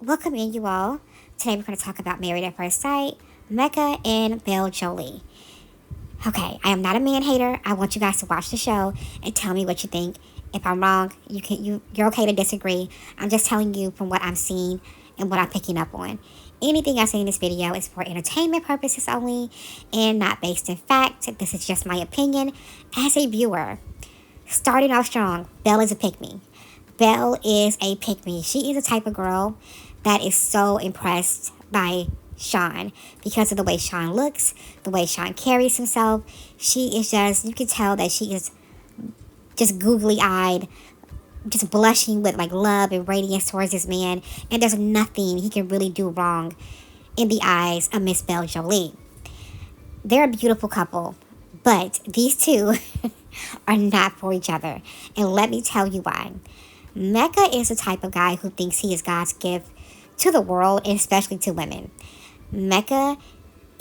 Welcome in, you all. Today we're going to talk about Married at First Sight, Mecca and Belle Jolie. Okay, I am not a man hater. I want you guys to watch the show and tell me what you think. If I'm wrong, you're okay to disagree. I'm just telling you from what I'm seeing and what I'm picking up on. Anything I say in this video is for entertainment purposes only and not based in fact. This is just my opinion as a viewer. Starting off strong, Belle is a pick-me. Belle is a pick-me. She is the type of girl that is so impressed by Sean because of the way Sean looks, the way Sean carries himself. She is just, you can tell that she is just googly-eyed, just blushing with like love and radiance towards this man. And there's nothing he can really do wrong in the eyes of Miss Belle Jolie. They're a beautiful couple, but these two are not for each other. And let me tell you why. Mecca is the type of guy who thinks he is God's gift to the world, and especially to women. Mecca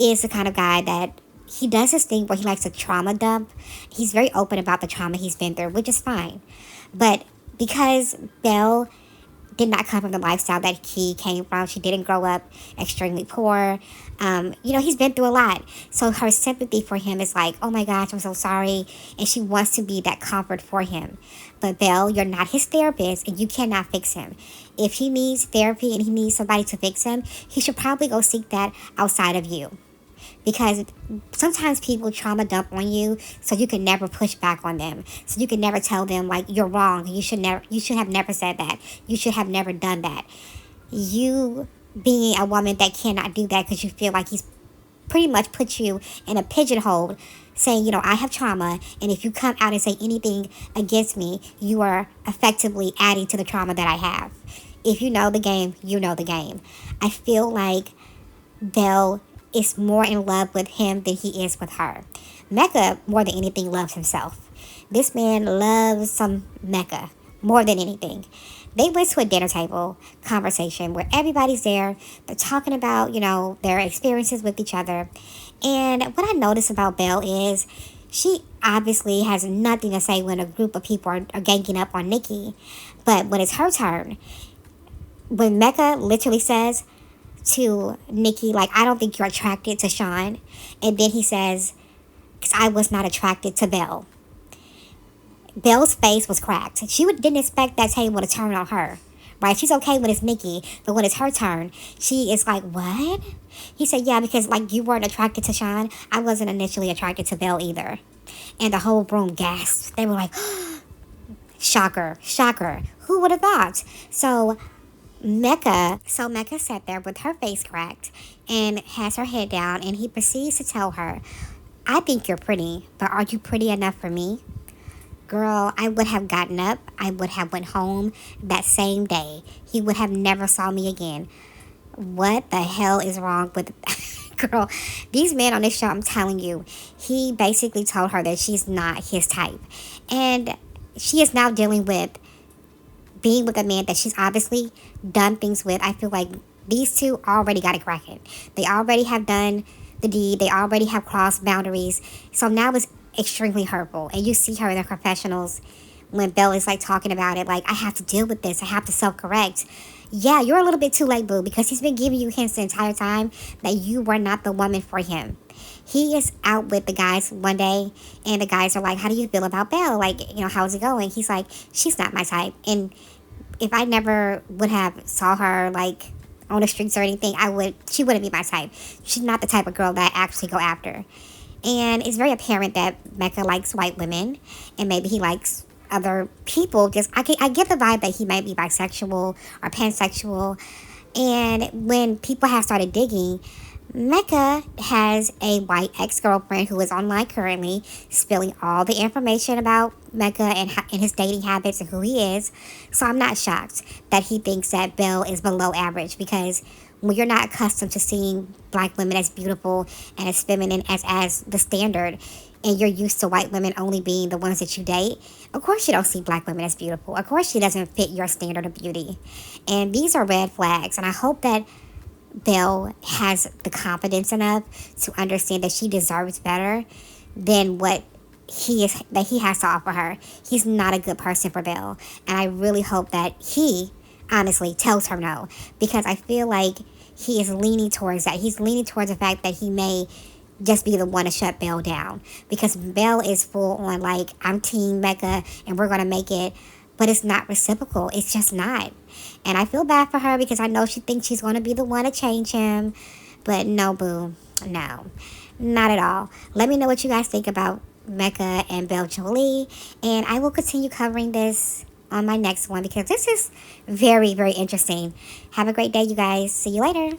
is the kind of guy that he does this thing where he likes to trauma dump. He's very open about the trauma he's been through, which is fine. But because Belle did not come from the lifestyle that he came from, she didn't grow up extremely poor. He's been through a lot. So her sympathy for him is like, oh my gosh, I'm so sorry. And she wants to be that comfort for him. But Belle, you're not his therapist and you cannot fix him. If he needs therapy and he needs somebody to fix him, he should probably go seek that outside of you. Because sometimes people trauma dump on you so you can never push back on them. So you can never tell them like you're wrong. You should have never said that. You should have never done that. You being a woman that cannot do that because you feel like he's pretty much put you in a pigeonhole saying, I have trauma, and if you come out and say anything against me, you are effectively adding to the trauma that I have. If you know the game, you know the game. I feel like Belle is more in love with him than he is with her. Mecca, more than anything, loves himself. This man loves some Mecca more than anything. They went to a dinner table conversation where everybody's there. They're talking about, their experiences with each other. And what I noticed about Belle is she obviously has nothing to say when a group of people are ganging up on Nikki. But when it's her turn, when Mecca literally says to Nikki, like, I don't think you're attracted to Sean. And then he says, because I was not attracted to Belle. Belle's face was cracked. She didn't expect that table to turn on her, right? She's okay when it's Nikki, but when it's her turn, she is like, what? He said, yeah, because like you weren't attracted to Sean. I wasn't initially attracted to Belle either. And the whole room gasped. They were like, shocker, shocker. Who would have thought? So Mecca sat there with her face cracked and has her head down, and he proceeds to tell her, I think you're pretty, but are you pretty enough for me? Girl, I would have gotten up. I would have went home that same day. He would have never saw me again. What the hell is wrong with girl? These men on this show, I'm telling you, he basically told her that she's not his type. And she is now dealing with being with a man that she's obviously done things with. I feel like these two already got it cracking. They already have done the deed. They already have crossed boundaries. So now it's extremely hurtful. And you see her in the confessionals when Belle is like talking about it, like, I have to deal with this. I have to self-correct. Yeah, you're a little bit too late, boo, because he's been giving you hints the entire time that you were not the woman for him. He is out with the guys one day, and the guys are like, how do you feel about Belle? Like, how's it going? He's like, she's not my type. And if I never would have saw her like on the streets or anything, she wouldn't be my type. She's not the type of girl that I actually go after. And it's very apparent that Mecca likes white women, and maybe he likes other people. I get the vibe that he might be bisexual or pansexual. And when people have started digging, Mecca has a white ex-girlfriend who is online currently, spilling all the information about Mecca and his dating habits and who he is. So I'm not shocked that he thinks that Belle is below average, because when you're not accustomed to seeing black women as beautiful and as feminine as the standard, and you're used to white women only being the ones that you date, of course you don't see black women as beautiful. Of course she doesn't fit your standard of beauty. And these are red flags. And I hope that Belle has the confidence enough to understand that she deserves better than what he has to offer her. He's not a good person for Belle. And I really hope that he honestly tells her no, because I feel like he is leaning towards that. He's leaning towards the fact that he may just be the one to shut Belle down, because Belle is full on like, I'm Team Mecca and we're gonna make it, but it's not reciprocal. It's just not. And I feel bad for her because I know she thinks she's gonna be the one to change him, but no, boo, no, not at all. Let me know what you guys think about Mecca and Belle Jolie, and I will continue covering this on my next one because this is very, very interesting. Have a great day, you guys. See you later.